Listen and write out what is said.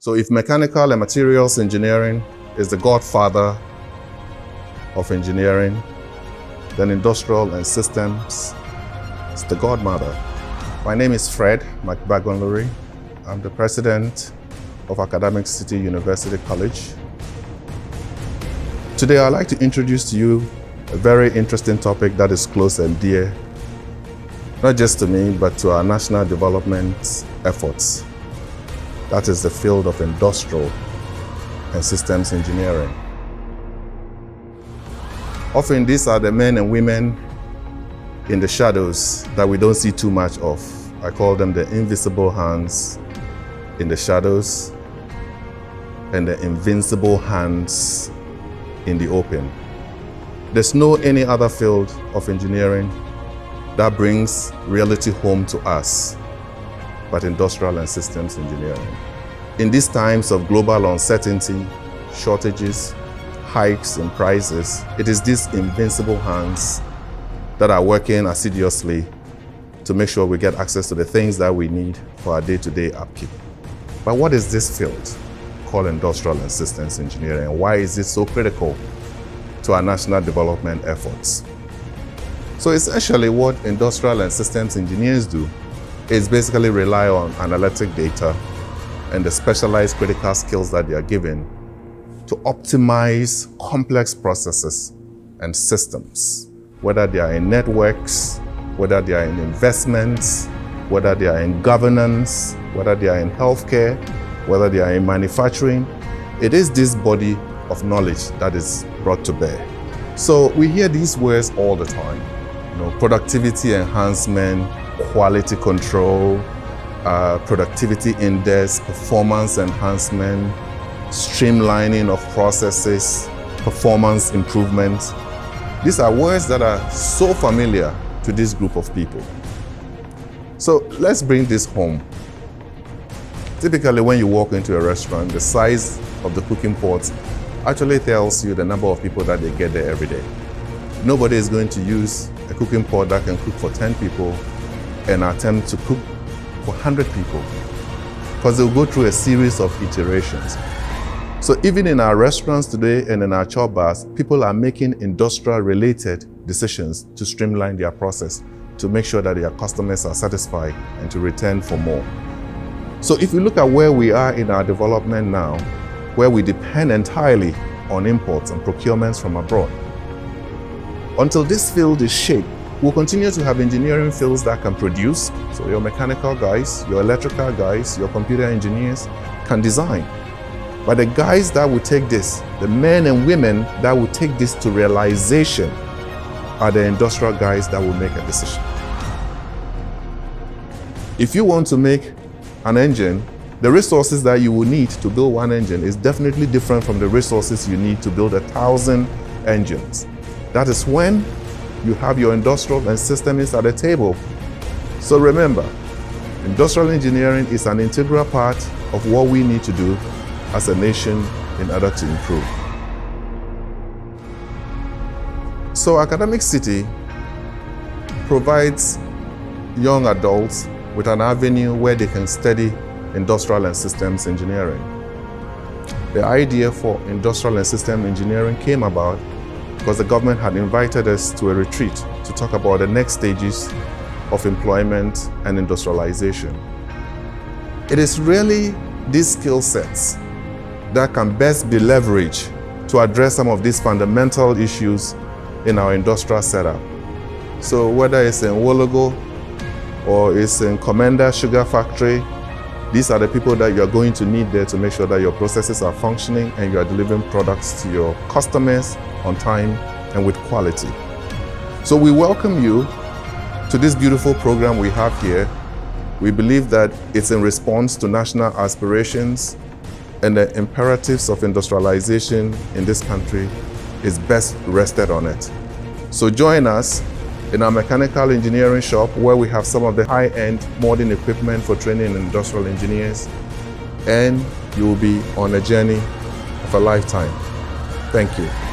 So if mechanical and materials engineering is the godfather of engineering, then industrial and systems is the godmother. My name is Fred McBagonluri. I'm the president of Academic City University College. Today I'd like to introduce to you a very interesting topic that is close and dear, not just to me, but to our national development efforts. That is the field of industrial and systems engineering. Often these are the men and women in the shadows that we don't see too much of. I call them the invisible hands in the shadows and the invincible hands in the open. There's no any other field of engineering that brings reality home to us but industrial and systems engineering. In these times of global uncertainty, shortages, hikes in prices, it is these invincible hands that are working assiduously to make sure we get access to the things that we need for our day-to-day upkeep. But what is this field called industrial and systems engineering, and why is it so critical to our national development efforts? So essentially what industrial and systems engineers do is basically rely on analytic data and the specialized critical skills that they are given to optimize complex processes and systems, whether they are in networks, whether they are in investments, whether they are in governance, whether they are in healthcare, whether they are in manufacturing. It is this body of knowledge that is brought to bear. So we hear these words all the time, productivity enhancement, quality control, productivity index, performance enhancement, streamlining of processes, performance improvement. These are words that are so familiar to this group of people. So let's bring this home. Typically when you walk into a restaurant, the size of the cooking pot actually tells you the number of people that they get there every day. Nobody is going to use a cooking pot that can cook for 10 people and attempt to cook for 100 people, because they'll go through a series of iterations. So even in our restaurants today and in our chop bars, people are making industrial-related decisions to streamline their process, to make sure that their customers are satisfied and to return for more. So if you look at where we are in our development now, where we depend entirely on imports and procurements from abroad, until this field is shaped, we'll continue to have engineering fields that can produce. So your mechanical guys, your electrical guys, your computer engineers can design. But the guys that will take this, the men and women that will take this to realization, are the industrial guys that will make a decision. If you want to make an engine, the resources that you will need to build one engine is definitely different from the resources you need to build 1,000 engines. That is when you have your industrial and systems at the table. So remember, industrial engineering is an integral part of what we need to do as a nation in order to improve. So Academic City provides young adults with an avenue where they can study industrial and systems engineering. The idea for industrial and systems engineering came about because the government had invited us to a retreat to talk about the next stages of employment and industrialization. It is really these skill sets that can best be leveraged to address some of these fundamental issues in our industrial setup. So whether it's in Wologo or it's in Commander Sugar Factory, these are the people that you're going to need there to make sure that your processes are functioning and you are delivering products to your customers on time and with quality. So we welcome you to this beautiful program we have here. We believe that it's in response to national aspirations and the imperatives of industrialization in this country is best rested on it. So join us in our mechanical engineering shop where we have some of the high-end modern equipment for training industrial engineers, and you will be on a journey of a lifetime. Thank you.